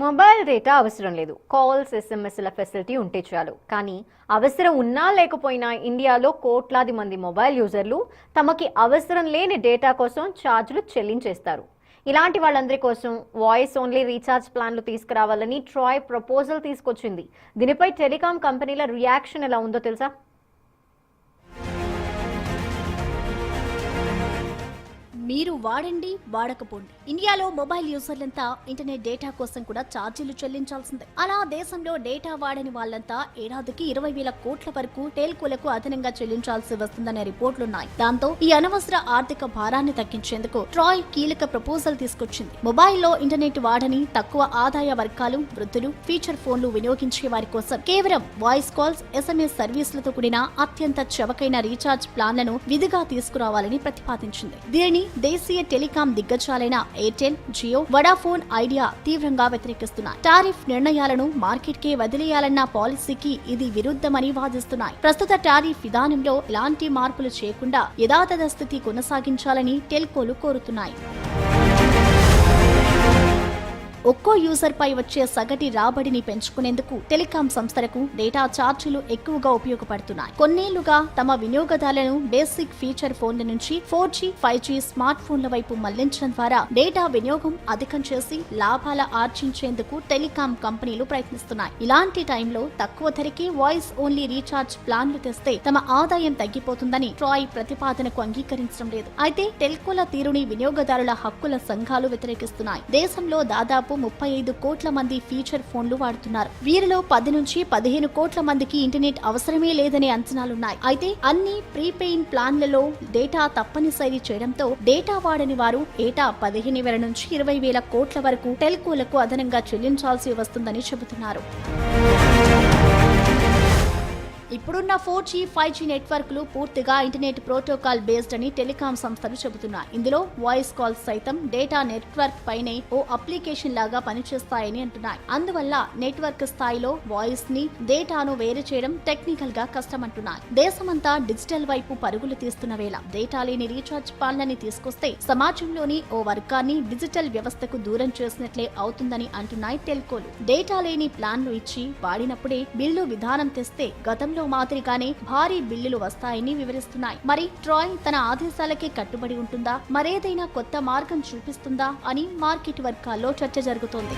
Mobile data అవసరం లేదు. Calls, ఎస్ఎంఎస్ల facility ఉంటే చాలు. కానీ అవసరం ఉన్నా లేకపోయినా ఇండియాలో కోట్లాది మంది మొబైల్ యూజర్లు తమకి అవసరం లేని డేటా కోసం ఛార్జీలు చెల్లించేస్తారు. ఇలాంటి వాళ్ళందరి కోసం వాయిస్ ఓన్లీ రీఛార్జ్ ప్లాన్లు తీసుకురావాలని ట్రాయ్ ప్రపోజల్ తీసుకొచ్చింది. దీనిపై టెలికాం కంపెనీల రియాక్షన్ ఎలా ఉందో తెలుసా? మీరు వాడండి, వాడకపోండి. ఇండియాలో మొబైల్ యూజర్లంతా ఇంటర్నెట్ డేటా కోసం కూడా ఛార్జీలు చెల్లించాల్సిందే. అలా దేశంలో డేటా వాడని వాళ్లంతా ఏడాదికి 20,000 కోట్ల వరకు టెల్కోలకు అదనంగా చెల్లించాల్సి వస్తుందనే రిపోర్టులున్నాయి. దాంతో ఈ అనవసర ఆర్థిక భారాన్ని తగ్గించేందుకు ట్రాయ్ కీలక ప్రపోజల్ తీసుకొచ్చింది. మొబైల్లో ఇంటర్నెట్ వాడని తక్కువ ఆదాయ వర్గాలు, వృద్ధులు, ఫీచర్ ఫోన్లు వినియోగించే వారి కోసం కేవలం వాయిస్ కాల్స్, ఎస్ఎంఎస్ సర్వీసులతో కూడిన అత్యంత చవకైన రీఛార్జ్ ప్లాన్లను విధిగా తీసుకురావాలని ప్రతిపాదించింది. దీనిని దేశీయ టెలికాం దిగ్గజాలైన ఎయిర్టెల్, జియో, వడాఫోన్ ఐడియా తీవ్రంగా వ్యతిరేకిస్తున్నాయి. టారిఫ్ నిర్ణయాలను మార్కెట్కే వదిలేయాలన్న పాలసీకి ఇది విరుద్ధమని వాదిస్తున్నాయి. ప్రస్తుత టారిఫ్ విధానంలో ఎలాంటి మార్పులు చేయకుండా యథాతథ స్థితి కొనసాగించాలని టెల్కోలు కోరుతున్నాయి. ఒక్కో యూజర్ పై వచ్చే సగటి రాబడిని పెంచుకునేందుకు టెలికాం సంస్థలకు డేటా ఛార్జీలు ఎక్కువగా ఉపయోగపడుతున్నాయి. కొన్నేళ్లుగా తమ వినియోగదారులను బేసిక్ ఫీచర్ ఫోన్ల నుంచి 4G, 5G స్మార్ట్ ఫోన్ల వైపు మళ్లించడం ద్వారా డేటా వినియోగం అధికం చేసి లాభాల ఆర్జించేందుకు టెలికాం కంపెనీలు ప్రయత్నిస్తున్నాయి. ఇలాంటి టైంలో తక్కువ ధరకే వాయిస్ ఓన్లీ రీఛార్జ్ ప్లాన్లు తెస్తే తమ ఆదాయం తగ్గిపోతుందని ట్రాయ్ ప్రతిపాదనకు అంగీకరించడం లేదు. అయితే టెల్కోల తీరుని వినియోగదారుల హక్కుల సంఘాలు వ్యతిరేకిస్తున్నాయి. దేశంలో దాదాపు 35 కోట్ల మంది ఫీచర్ ఫోన్లు వాడుతున్నారు. వీరిలో 10 నుంచి 15 కోట్ల మందికి ఇంటర్నెట్ అవసరమే లేదనే అంచనాలున్నాయి. అయితే అన్ని ప్రీపెయిడ్ ప్లాన్లలో డేటా తప్పనిసరి చేయడంతో డేటా వాడని వారు ఏటా 15,000 నుంచి 20,000 కోట్ల వరకు టెల్కోలకు అదనంగా చెల్లించాల్సి వస్తుందని చెబుతున్నారు. ఇప్పుడున్న 4G, 5G నెట్వర్క్లు పూర్తిగా ఇంటర్నెట్ ప్రోటోకాల్ బేస్డ్ అని టెలికాం సంస్థలు చెబుతున్నాయి. ఇందులో వాయిస్ కాల్స్ సైతం డేటా నెట్వర్క్ పైనే ఓ అప్లికేషన్ లాగా పనిచేస్తాయని అంటున్నాయి. అందువల్ల నెట్వర్క్ స్థాయిలో వాయిస్ ని, డేటాను వేరు చేయడం టెక్నికల్ గా కష్టమంటున్నాయి. దేశమంతా డిజిటల్ వైపు పరుగులు తీస్తున్న వేళ డేటా లేని రీఛార్జ్ ప్లాన్లని తీసుకొస్తే సమాజంలోని ఓ వర్గాన్ని డిజిటల్ వ్యవస్థకు దూరం చేసినట్లే అవుతుందని అంటున్నాయి టెల్కోలు. డేటా లేని ప్లాన్లు ఇచ్చి వాడినప్పుడే బిల్లు విధానం తెస్తే గతంలో మాదిరిగానే భారీ బిల్లులు వస్తాయని వివరిస్తున్నాయి. మరి ట్రాయ్ తన ఆదేశాలకే కట్టుబడి ఉంటుందా, మరేదైనా కొత్త మార్గం చూపిస్తుందా అని మార్కెట్ వర్గాల్లో చర్చ జరుగుతోంది.